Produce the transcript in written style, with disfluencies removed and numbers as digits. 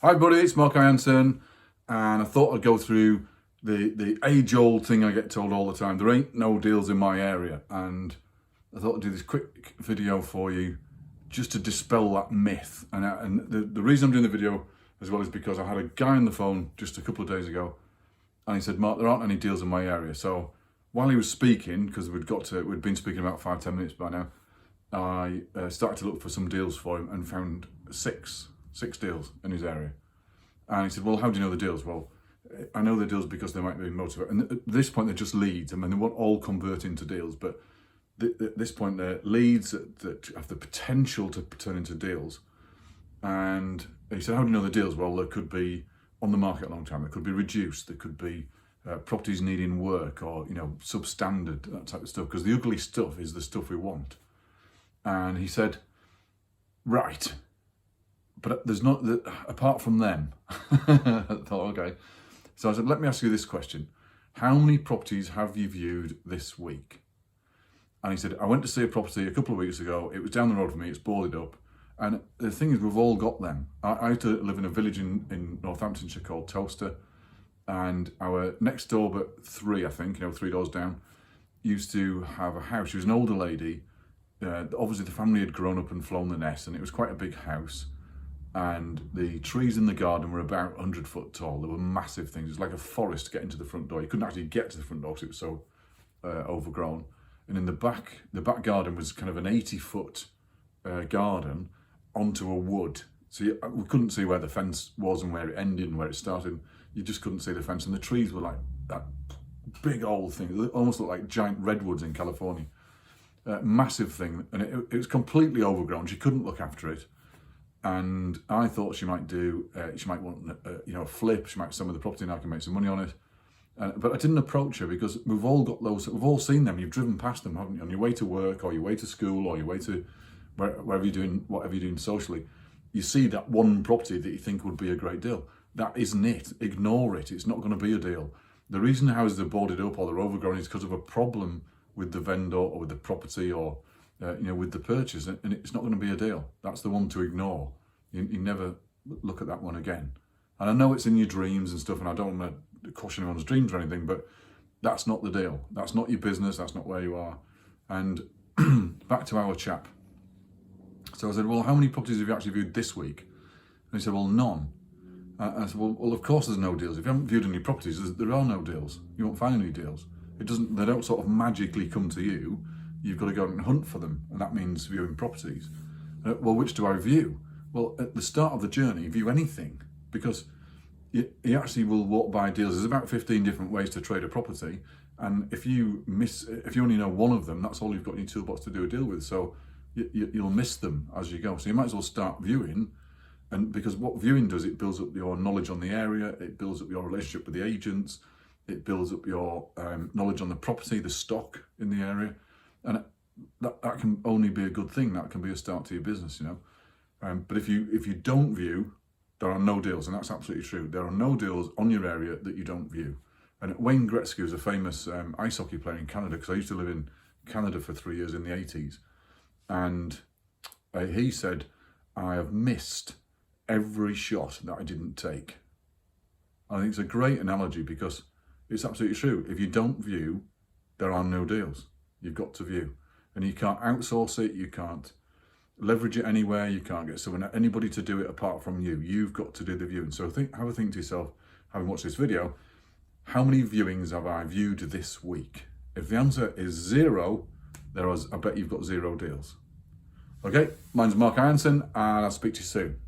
Hi buddy, it's Mark Ianson, and I thought I'd go through the age-old thing I get told all the time. There ain't no deals in my area, and I thought I'd do this quick video for you just to dispel that myth. And the reason I'm doing the video as well is because I had a guy on the phone just a couple of days ago, and he said, Mark, there aren't any deals in my area. So while he was speaking, because we'd been speaking about 5-10 minutes by now, I started to look for some deals for him and found six deals in his area. And he said, well, how do you know the deals? Well, I know the deals because they might be motivated. And at this point, they're just leads. I mean, they won't all convert into deals, but at this point, they're leads that have the potential to turn into deals. And he said, how do you know the deals? Well, there could be on the market a long time. There could be reduced. There could be properties needing work or, substandard, that type of stuff. Because the ugly stuff is the stuff we want. And he said, right. But there's not, apart from them. I thought, okay. So I said, let me ask you this question. How many properties have you viewed this week? And he said, I went to see a property a couple of weeks ago. It was down the road from me. It's boarded up. And the thing is, we've all got them. I used to live in a village in Northamptonshire called Towcester. And our next door, but three, I think, 3 doors down, used to have a house. She was an older lady. Obviously, the family had grown up and flown the nest, and it was quite a big house. And the trees in the garden were about 100 foot tall. They were massive things. It was like a forest getting to the front door. You couldn't actually get to the front door because it was so overgrown. And in the back garden was kind of an 80-foot garden onto a wood. So we couldn't see where the fence was and where it ended and where it started. You just couldn't see the fence. And the trees were like that big old thing. They almost looked like giant redwoods in California. Massive thing. And it was completely overgrown. She couldn't look after it. And I thought she might want a flip. She might sell me the property and I can make some money on it. But I didn't approach her because we've all got those. We've all seen them. You've driven past them, haven't you? On your way to work or your way to school or your way to wherever you're doing, whatever you're doing socially. You see that one property that you think would be a great deal. That isn't it. Ignore it. It's not going to be a deal. The reason houses are boarded up or they're overgrown is because of a problem with the vendor or with the property or with the purchase, and it's not going to be a deal. That's the one to ignore. You never look at that one again. And I know it's in your dreams and stuff, and I don't want to caution anyone's dreams or anything, but that's not the deal. That's not your business. That's not where you are. And back to our chap. So I said, well, how many properties have you actually viewed this week? And he said, well, none. I said, well, of course there's no deals. If you haven't viewed any properties, there are no deals. You won't find any deals. They don't sort of magically come to you. You've got to go and hunt for them, and that means viewing properties. Well, which do I view? Well, at the start of the journey, view anything, because you actually will walk by deals. There's about 15 different ways to trade a property, and if you only know one of them, that's all you've got in your toolbox to do a deal with. So you'll miss them as you go. So you might as well start viewing, and because what viewing does, it builds up your knowledge on the area, it builds up your relationship with the agents, it builds up your knowledge on the property, the stock in the area, and that can only be a good thing. That can be a start to your business, But if you don't view, there are no deals, and that's absolutely true. There are no deals on your area that you don't view. And Wayne Gretzky was a famous ice hockey player in Canada, because I used to live in Canada for 3 years in the 80s. And he said, I have missed every shot that I didn't take. I think it's a great analogy because it's absolutely true. If you don't view, there are no deals. You've got to view. And you can't outsource it, you can't leverage it anywhere, you can't get anybody to do it apart from you. You've got to do the viewing. So have a think to yourself, having watched this video, how many viewings have I viewed this week? If the answer is 0, I bet you've got 0 deals. Okay, mine's Mark Ianson, and I'll speak to you soon.